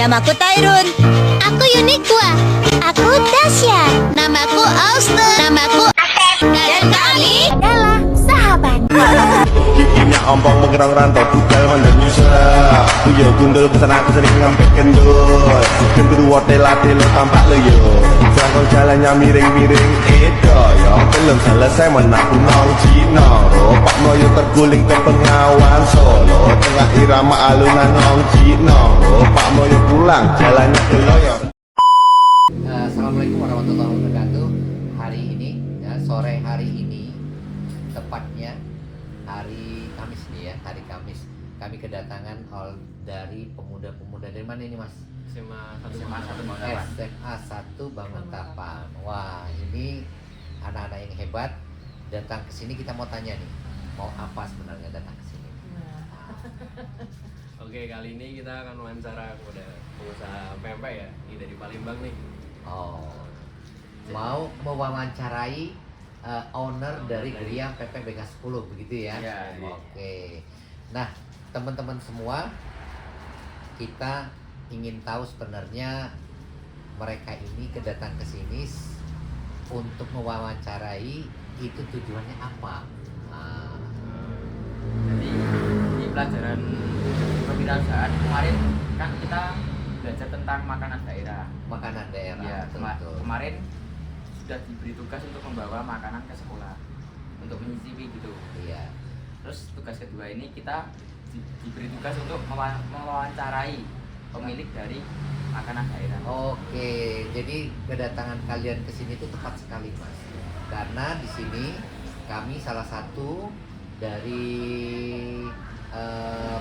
Namaku Tyrun. Aku Uniqua. Aku Tasya. Namaku Auster. Namaku Asep. Dan kami adalah sahabat. Giginya ompong menggerang rantau tugal mandang nyusah. Kuyo gundul pesan aku sering ngampek kendul. Gendruwo tela-tela tampak lo yo. Selangkong jalannya miring-miring edo yo. Belum selesai menaku nong Cino. Pak Moyo terguling ke Bengawan Solo. Tengah irama alunan nong Cino. Pak Moyo pulang jalannya ke Loyo. Assalamualaikum warahmatullahi wabarakatuh. Hari ini, ya, sore hari ini, tepatnya hari Kamis nih ya, hari Kamis. Kami kedatangan dari pemuda-pemuda dari mana ini Mas? SMA 1 Banguntapan. SMA 1 Banguntapan. Wah, ini anak-anak yang hebat datang ke sini. Kita mau tanya nih, mau apa sebenarnya datang ke sini? Oke, kali ini kita akan wawancara kepada pengusaha pempek ya, ini dari Palembang nih. Oh, mau mewawancarai owner dari Geria PPBK 10 begitu ya? Iya. Oke. Nah, teman-teman semua, kita ingin tahu sebenarnya mereka ini kedatang ke sini untuk mewawancarai, itu tujuannya apa? Nah, Jadi di pelajaran kewirausahaan kemarin kan kita belajar tentang makanan daerah. makanan daerah. Ya, betul. kemarin sudah diberi tugas untuk membawa makanan ke sekolah untuk menyicipi gitu. Iya. Terus tugas kedua ini kita diberi tugas untuk mewawancarai pemilik dari makanan daerah. Oke, jadi kedatangan kalian ke sini itu tepat sekali, Mas. Karena di sini kami salah satu dari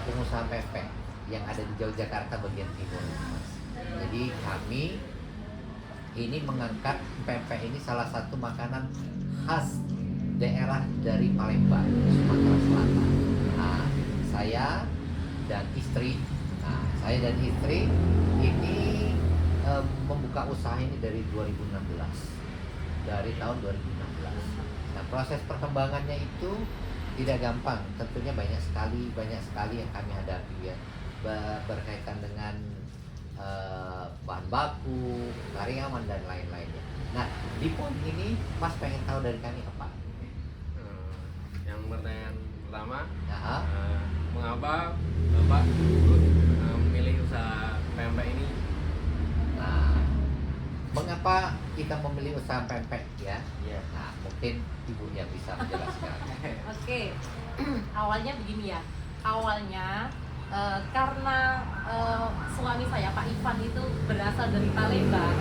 pengusaha pempek yang ada di Yogyakarta bagian timur, Mas. Jadi kami ini mengangkat pempek ini salah satu makanan khas daerah dari Palembang, Sumatera Selatan. Nah, saya dan istri ini membuka usaha ini dari 2016, dari tahun 2016. Nah, proses perkembangannya itu tidak gampang, tentunya banyak sekali yang kami hadapi ya, berkaitan dengan bahan baku, karyawan dan lain-lainnya. Nah, di poin ini Mas pengen tahu dari kami apa? Yang pertanyaan pertama, Nah, mengapa Bapak Ibu memilih usaha pempek ini? Nah, mengapa kita memilih usaha pempek ya? Iya. Nah, mungkin Ibu yang bisa menjelaskan. Oke, awalnya begini ya. Awalnya karena suami saya Pak Ivan itu berasal dari Palembang,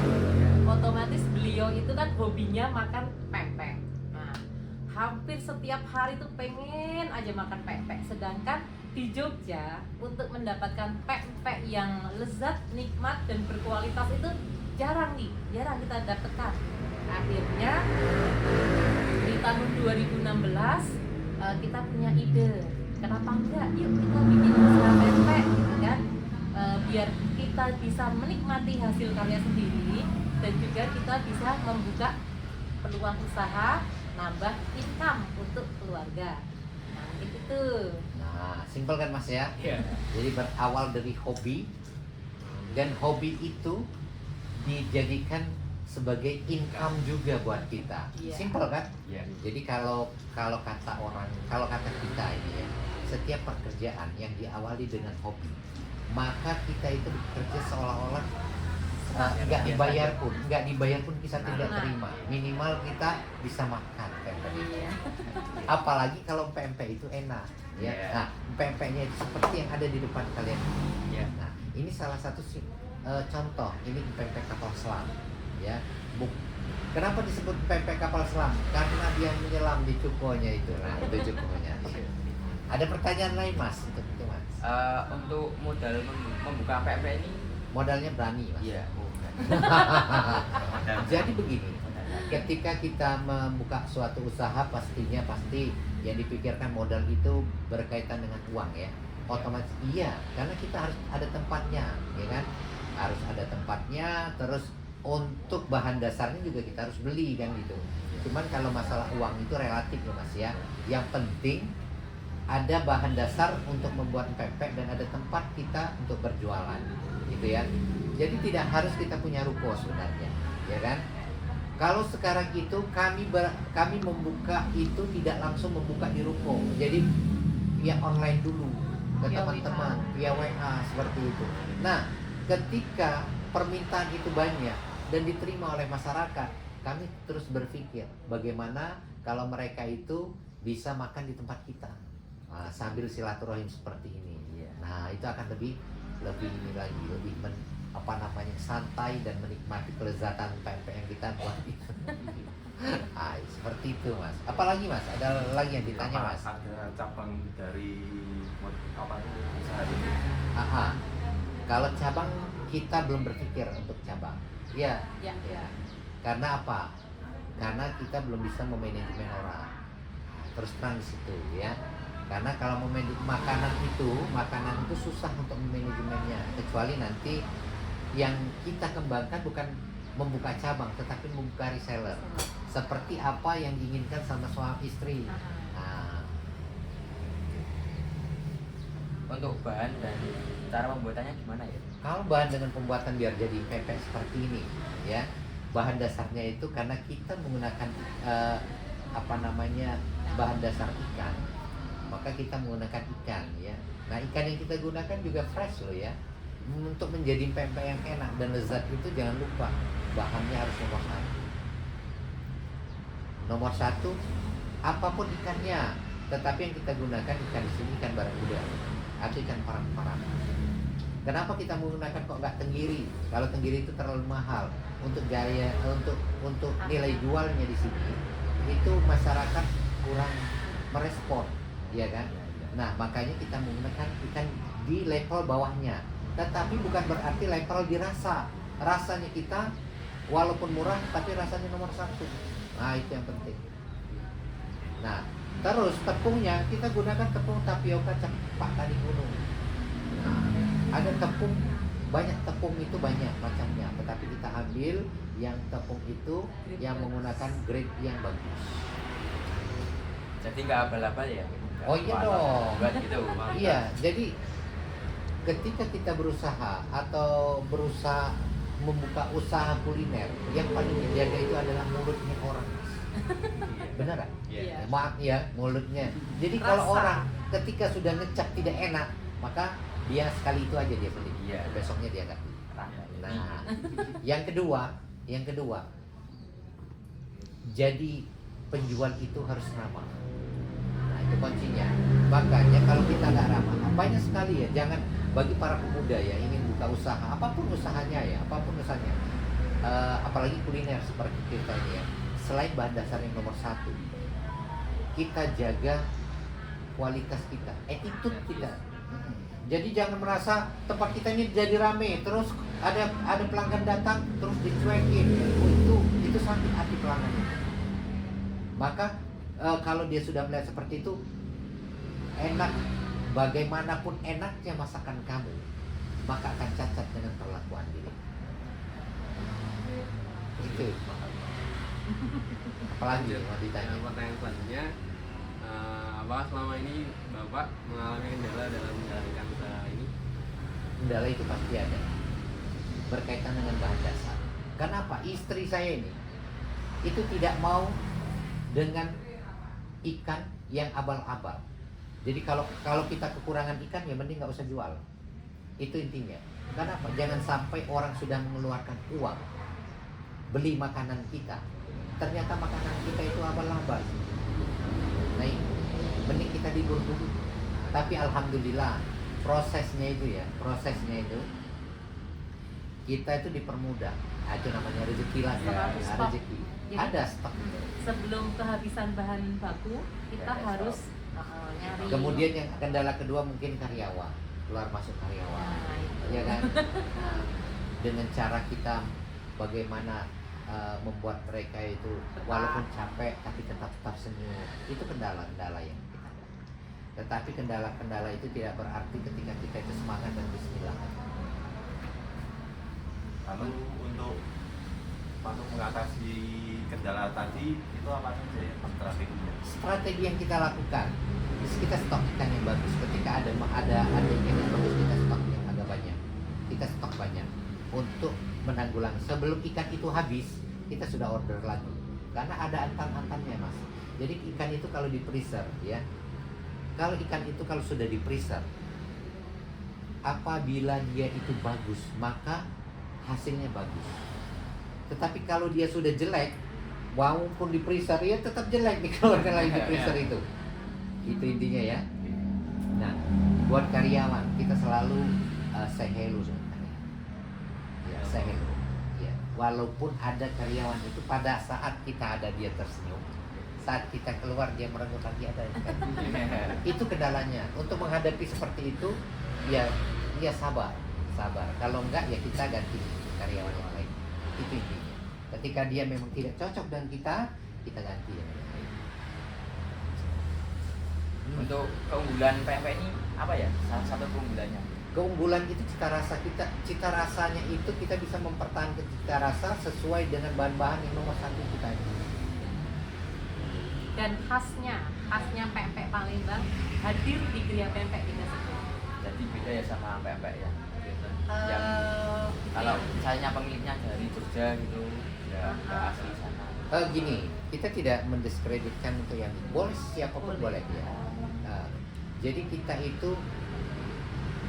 otomatis beliau itu kan hobinya makan pempek. Nah, hampir setiap hari tuh pengen aja makan pempek. Sedangkan di Jogja untuk mendapatkan pempek yang lezat, nikmat dan berkualitas itu jarang kita dapatkan. Akhirnya di tahun 2016 kita punya ide, kenapa enggak yuk kita bikin usaha pempek gitu kan, biar kita bisa menikmati hasil karya sendiri dan juga kita bisa membuka peluang usaha, nambah income untuk keluarga. Nah gitu tuh. Nah, simpel kan Mas ya? Iya. Jadi berawal dari hobi, dan hobi itu dijadikan sebagai income juga buat kita. Iya. Simpel kan? Iya. Jadi kalau kata kita ini ya, setiap pekerjaan yang diawali dengan hobi, maka kita itu bekerja seolah-olah nggak dibayar pun kita tidak terima. Minimal kita bisa makan pempek itu. Iya. Apalagi kalau pempek itu enak ya. Iya. Nah, pempeknya itu seperti yang ada di depan kalian. Iya. Nah, ini salah satu contoh, ini pempek kapal selam ya. Kenapa disebut pempek kapal selam? Karena dia menyelam di cukonya itu. Nah, itu cukonya. Ada pertanyaan lain Mas untuk itu Mas? Untuk modal membuka pempek ini, Modalnya berani Mas. iya. Jadi begini, ketika kita membuka suatu usaha pasti yang dipikirkan modal itu berkaitan dengan uang ya. Otomatis iya, karena kita harus ada tempatnya, ya kan? Harus ada tempatnya, terus untuk bahan dasarnya juga kita harus beli kan gitu. Cuman kalau masalah uang itu relatif ya Mas ya. Yang penting ada bahan dasar untuk membuat pempek dan ada tempat kita untuk berjualan gitu ya. Jadi tidak harus kita punya ruko sebenarnya, ya kan? Kalau sekarang itu kami membuka itu tidak langsung membuka di ruko, jadi via online dulu ke Via teman-teman, via WA seperti itu. Nah, ketika permintaan itu banyak dan diterima oleh masyarakat, kami terus berpikir bagaimana kalau mereka itu bisa makan di tempat kita. Nah, sambil silaturahim seperti ini. Nah, itu akan lebih ini lagi, lebih santai dan menikmati kelezatan pempek yang kita buat itu. Seperti itu, Mas. Apalagi, Mas? Ada lagi yang ditanya, Mas? Ada cabang dari usaha ini? Kalau cabang kita belum berpikir untuk cabang. Iya. Ya. Karena apa? Karena kita belum bisa memanajemen orang. Terus terang di situ, ya. Karena kalau makanan itu susah untuk memanajemennya, kecuali nanti yang kita kembangkan bukan membuka cabang tetapi membuka reseller, seperti apa yang diinginkan sama suami istri. Nah, Untuk bahan dan cara pembuatannya gimana ya? kalau bahan dengan pembuatan biar jadi pempek seperti ini, ya, bahan dasarnya itu karena kita menggunakan bahan dasar ikan, maka kita menggunakan ikan, ya. Nah, ikan yang kita gunakan juga fresh loh, ya. Untuk menjadi pempek yang enak dan lezat itu jangan lupa bahannya harus nomor 1. Nomor 1, apapun ikannya, tetapi yang kita gunakan ikan di sini ikan barakuda atau ikan parang-parang. Kenapa kita menggunakan kok nggak tenggiri? Kalau tenggiri itu terlalu mahal untuk untuk nilai jualnya di sini, itu masyarakat kurang merespon, ya kan? Nah, makanya kita menggunakan ikan di level bawahnya. Tetapi bukan berarti level dirasa. Rasanya kita walaupun murah tapi rasanya nomor 1. Nah, itu yang penting. Nah, terus tepungnya kita gunakan tepung tapioka Pak Tani Gunung. Nah, ada tepung, banyak tepung itu banyak macamnya, tetapi kita ambil yang tepung itu yang menggunakan grade yang bagus. Jadi nggak abal-abal ya? Oh iya dong. Buat gitu. Iya, jadi ketika kita berusaha membuka usaha kuliner, yang paling dijaga itu adalah mulutnya orang. Benar nggak? Iya. Maaf ya, mulutnya. Jadi kalau Rasa. orang ketika sudah ngecap tidak enak, maka dia sekali itu aja dia beli. Iya. Besoknya dia nggak beli. Nah, yang kedua, jadi penjual itu harus ramah. Nah, itu kuncinya. Makanya kalau kita nggak ramah, banyak sekali ya. Jangan bagi para pemuda ya ingin buka usaha, apapun usahanya, apalagi kuliner seperti kita ini ya. Selain bahan dasar yang nomor 1, kita jaga kualitas kita, attitude kita. Jadi jangan merasa tempat kita ini jadi rame, terus ada pelanggan datang terus dicuekin. Itu sakit hati pelanggan itu. Maka kalau dia sudah melihat seperti itu, enak, bagaimanapun enaknya masakan kamu, maka akan cacat dengan perlakuan diri. Itu. Apalagi mau ditanya? Pertanyaan selanjutnya, apakah selama ini Bapak mengalami kendala dalam menjalankan usaha ini? Kendala itu pasti ada, berkaitan dengan bahan dasar. Kenapa? Istri saya ini itu tidak mau dengan ikan yang abal-abal. Jadi kalau kita kekurangan ikan ya mending nggak usah jual. Itu intinya. Kenapa? Jangan sampai orang sudah mengeluarkan uang beli makanan kita, ternyata makanan kita itu abal-abal. Nah, mending kita libur dulu. Tapi alhamdulillah prosesnya itu kita itu dipermudah. Itu namanya rezeki lah ya. Selalu stok. Rezeki. Jadi, Ada stok. Sebelum kehabisan bahan baku, kita Ya, harus nyari. Kemudian yang kendala kedua mungkin karyawan, keluar masuk karyawan, Nah, itu. ya kan? Nah, dengan cara kita bagaimana membuat mereka itu walaupun capek tapi tetap senyum, itu kendala-kendala yang kita ada. Tetapi kendala-kendala itu tidak berarti ketika kita itu semangat dan bismillah. Lalu untuk mengatasi kendala tadi itu apa saja ya strateginya? Strategi yang kita lakukan, kita stok ikan yang bagus. Ketika ada ikan yang bagus, kita stok yang agak banyak. Kita stok banyak. untuk menanggulang. Sebelum ikan itu habis, kita sudah order lagi. Karena ada antan-antannya, Mas. Jadi ikan itu kalau di freezer ya. Kalau ikan itu kalau sudah di freezer, apabila dia itu bagus, maka hasilnya bagus. Tetapi kalau dia sudah jelek, walaupun di freezer ya tetap jelek nih kalau lagi di freezer itu. Itu intinya ya. Nah, buat karyawan kita selalu say hello sebenarnya. Ya, say hello. Ya, walaupun ada karyawan itu pada saat kita ada dia tersenyum, saat kita keluar dia merengut lagi ada. Itu kendalanya. Untuk menghadapi seperti itu, ya sabar. Kalau enggak ya kita ganti karyawan yang lain. Itu intinya. Ketika dia memang tidak cocok dengan kita ganti yang lain. Untuk keunggulan PMP ini apa ya? Salah satu keunggulannya. Keunggulan itu cita rasanya itu kita bisa mempertahankan cita rasa sesuai dengan bahan-bahan yang nomor 1 kita ini. Dan khasnya pempek Palembang hadir di Gria Pempek kita sebut. Jadi beda ya sama pempek ya. Eh, Yang kalau misalnya pemiliknya dari Jogja gitu, ya nggak asli sana. Gini, kita tidak mendiskreditkan untuk yang boleh siapapun boleh ya. Jadi kita itu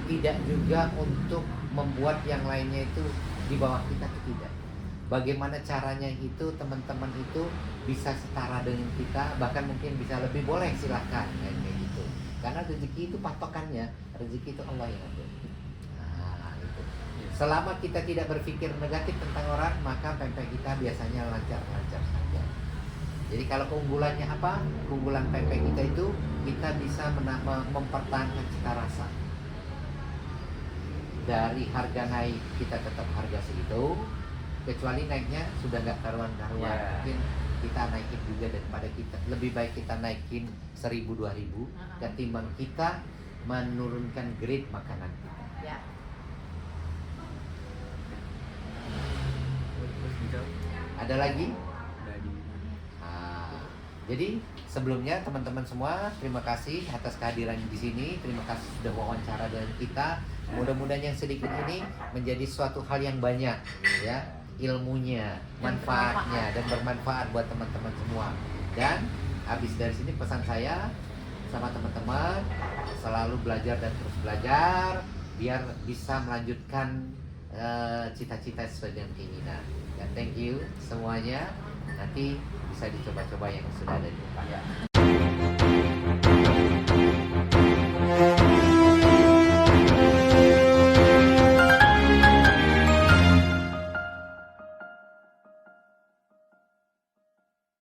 tidak juga untuk membuat yang lainnya itu di bawah kita, itu tidak. Bagaimana caranya itu teman-teman itu bisa setara dengan kita, bahkan mungkin bisa lebih, boleh silahkan kayak gitu. Karena rezeki itu patokannya, rezeki itu Allah yang atur. Nah, itu. Selama kita tidak berpikir negatif tentang orang, maka pempek kita biasanya lancar-lancar saja. Jadi kalau keunggulannya apa? Keunggulan pempek kita itu kita bisa mempertahankan cita rasa. Dari harga naik kita tetap harga segitu, kecuali naiknya sudah nggak karuan-karuan. Yeah. Mungkin kita naikin juga daripada kita, lebih baik kita naikin 1.000-2.000 ketimbang kita menurunkan grade makanan kita. Ya. Ada lagi? Dari Jadi sebelumnya teman-teman semua, terima kasih atas kehadiran di sini. Terima kasih sudah wawancara dengan kita. Mudah-mudahan yang sedikit ini menjadi suatu hal yang banyak, ya, ilmunya, manfaatnya, dan bermanfaat buat teman-teman semua. Dan habis dari sini pesan saya sama teman-teman, selalu belajar dan terus belajar biar bisa melanjutkan cita-cita sesuai dengan keinginan. Dan thank you semuanya. Nanti bisa dicoba-coba yang sudah ada di depan.